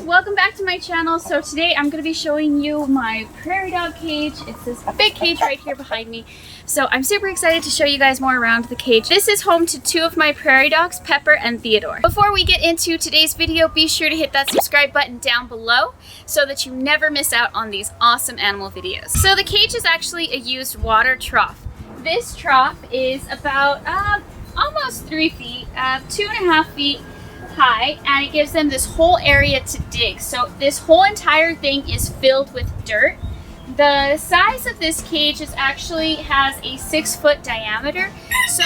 Welcome back to my channel. So today I'm going to be showing you my prairie dog cage. It's this big cage right here behind me. So I'm super excited to show you guys more around the cage. This is home to two of my prairie dogs, Pepper and Theodore. Before we get into today's video, be sure to hit that subscribe button down below so that you never miss out on these awesome animal videos. So the cage is actually a used water trough. This trough is about almost 3 feet, 2.5 feet high, and it gives them this whole area to dig. So this whole entire thing is filled with dirt. The size of this cage actually has a 6-foot diameter, so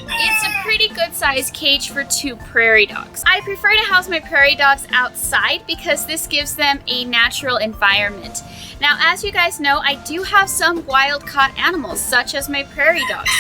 it's a pretty good sized cage for two prairie dogs. I prefer to house my prairie dogs outside because this gives them a natural environment. Now, as you guys know, I do have some wild caught animals, such as my prairie dogs.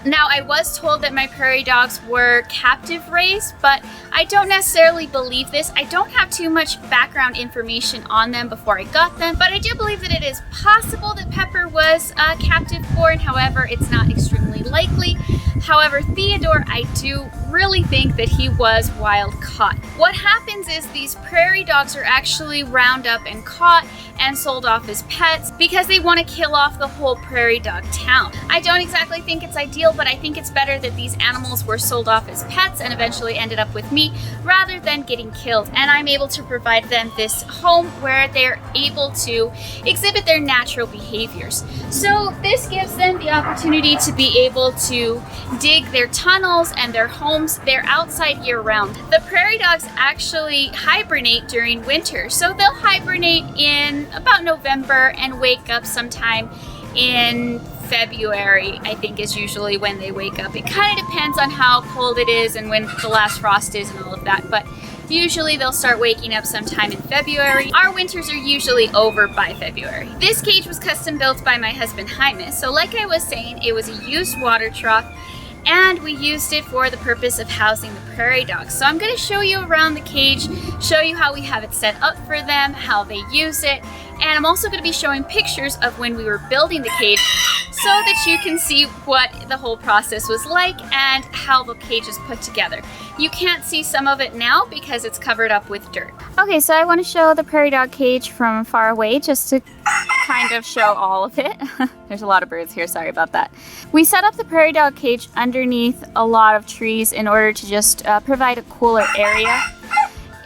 Now, I was told that my prairie dogs were captive raised, but I don't necessarily believe this. I don't have too much background information on them before I got them, but I do believe that it is possible that Pepper was captive born. However, it's not extremely likely. However, Theodore, I do really think that he was wild caught. What happens is these prairie dogs are actually round up and caught and sold off as pets because they want to kill off the whole prairie dog town. I don't exactly think it's ideal, but I think it's better that these animals were sold off as pets and eventually ended up with me rather than getting killed. And I'm able to provide them this home where they're able to exhibit their natural behaviors. So this gives them the opportunity to be able to dig their tunnels and their homes. They're outside year round. The prairie dogs actually hibernate during winter. So they'll hibernate in about November and wake up sometime in February, I think, is usually when they wake up. It kind of depends on how cold it is and when the last frost is and all of that, but usually they'll start waking up sometime in February. Our winters are usually over by February. This cage was custom built by my husband Jaime. So like I was saying, it was a used water trough, and we used it for the purpose of housing the prairie dogs. So I'm going to show you around the cage, show you how we have it set up for them, how they use it, and I'm also going to be showing pictures of when we were building the cage so that you can see what the whole process was like and how the cage is put together. You can't see some of it now because it's covered up with dirt. Okay, so I want to show the prairie dog cage from far away just to kind of show all of it. There's a lot of birds here, sorry about that. We set up the prairie dog cage underneath a lot of trees in order to just provide a cooler area.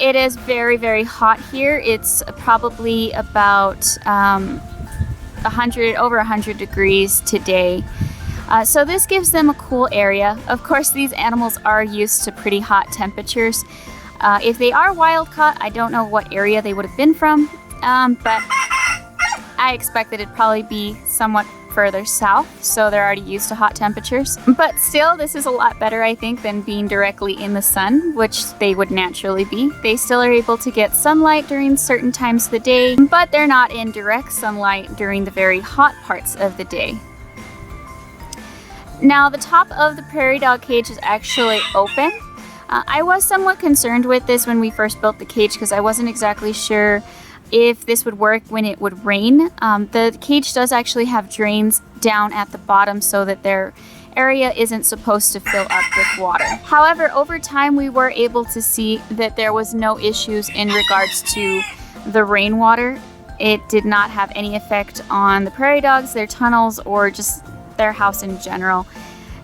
It is very, very hot here. It's probably about over 100 degrees today. So this gives them a cool area. Of course, these animals are used to pretty hot temperatures. If they are wild caught, I don't know what area they would have been from, but I expect that it'd probably be somewhat further south, so they're already used to hot temperatures. But still, this is a lot better, I think, than being directly in the sun, which they would naturally be. They still are able to get sunlight during certain times of the day, but they're not in direct sunlight during the very hot parts of the day. Now, the top of the prairie dog cage is actually open. I was somewhat concerned with this when we first built the cage because I wasn't exactly sure if this would work when it would rain. The cage does actually have drains down at the bottom so that their area isn't supposed to fill up with water. However, over time we were able to see that there was no issues in regards to the rainwater. It did not have any effect on the prairie dogs, their tunnels, or just their house in general.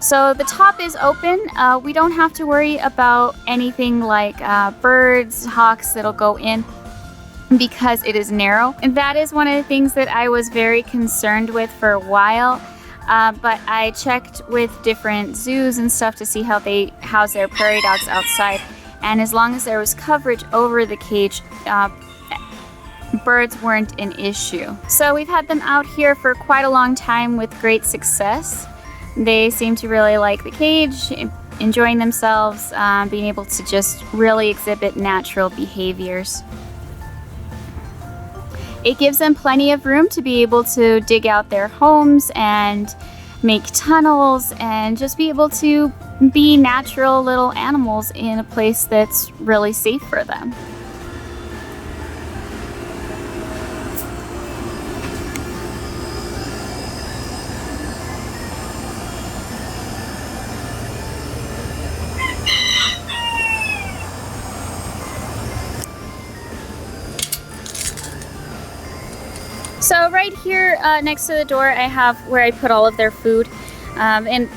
So the top is open. We don't have to worry about anything like birds, hawks that'll go in, because it is narrow. And that is one of the things that I was very concerned with for a while, but I checked with different zoos and stuff to see how they house their prairie dogs outside, and as long as there was coverage over the cage, birds weren't an issue. So we've had them out here for quite a long time with great success. They seem to really like the cage, enjoying themselves, being able to just really exhibit natural behaviors. It gives them plenty of room to be able to dig out their homes and make tunnels and just be able to be natural little animals in a place that's really safe for them. So right here next to the door I have where I put all of their food, and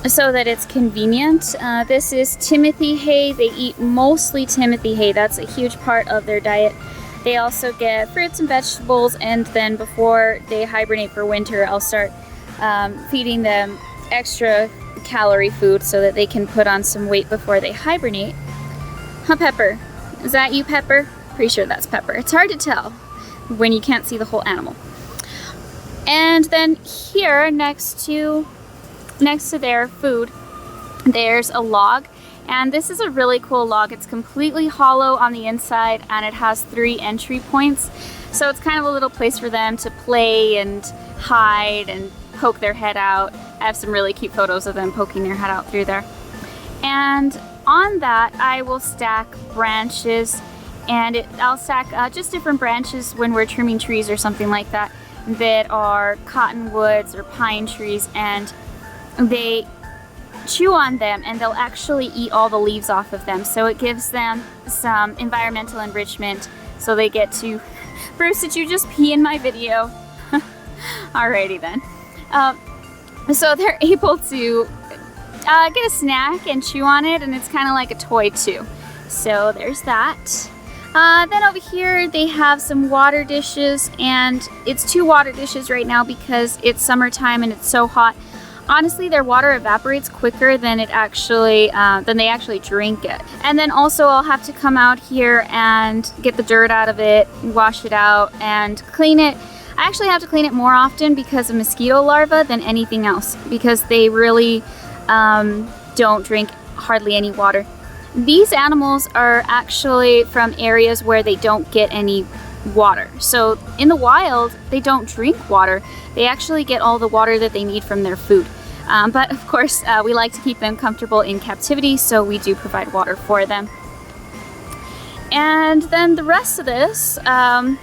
so that it's convenient. This is Timothy hay. They eat mostly Timothy hay. That's a huge part of their diet. They also get fruits and vegetables, and then before they hibernate for winter, I'll start feeding them extra calorie food so that they can put on some weight before they hibernate. Huh, Pepper? Is that you, Pepper? Pretty sure that's Pepper. It's hard to tell when you can't see the whole animal. And then here next to their food, there's a log, and this is a really cool log. It's completely hollow on the inside, and it has 3 entry points, so it's kind of a little place for them to play and hide and poke their head out. I have some really cute photos of them poking their head out through there. And on that I will stack branches, and I'll stack just different branches when we're trimming trees or something like that are cottonwoods or pine trees, and they chew on them and they'll actually eat all the leaves off of them, so it gives them some environmental enrichment. So they get to... Bruce, did you just pee in my video? Alrighty then. So they're able to get a snack and chew on it, and it's kind of like a toy too. So there's that. Then over here they have some water dishes, and it's 2 water dishes right now because it's summertime and it's so hot. Honestly, their water evaporates quicker than they actually drink it. And then also I'll have to come out here and get the dirt out of it, wash it out, and clean it. I actually have to clean it more often because of mosquito larvae than anything else, because they really don't drink hardly any water. These animals are actually from areas where they don't get any water. So in the wild, they don't drink water. They actually get all the water that they need from their food. But of course, we like to keep them comfortable in captivity, so we do provide water for them. And then the rest of this, and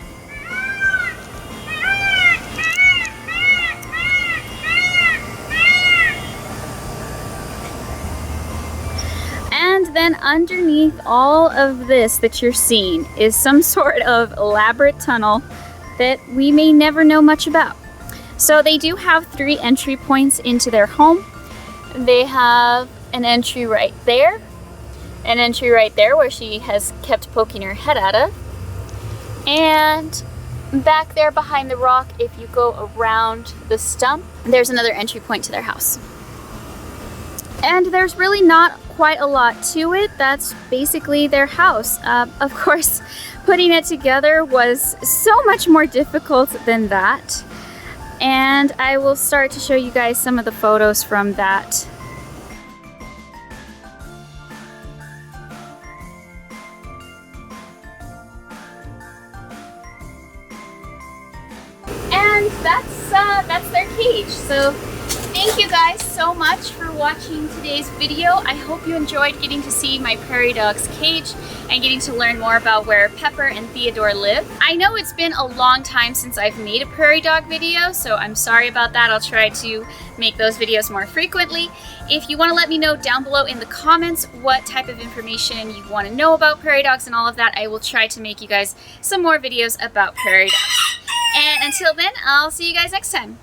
then underneath all of this that you're seeing is some sort of elaborate tunnel that we may never know much about. So they do have 3 entry points into their home. They have an entry right there, an entry right there where she has kept poking her head at us, and back there behind the rock, if you go around the stump, there's another entry point to their house. And there's really not quite a lot to it. That's basically their house. Of course, putting it together was so much more difficult than that. And I will start to show you guys some of the photos from that. And that's their cage. So thank you guys so much for watching today's video. I hope you enjoyed getting to see my prairie dog's cage and getting to learn more about where Pepper and Theodore live. I know it's been a long time since I've made a prairie dog video, so I'm sorry about that. I'll try to make those videos more frequently. If you want to let me know down below in the comments what type of information you want to know about prairie dogs and all of that, I will try to make you guys some more videos about prairie dogs. And until then, I'll see you guys next time.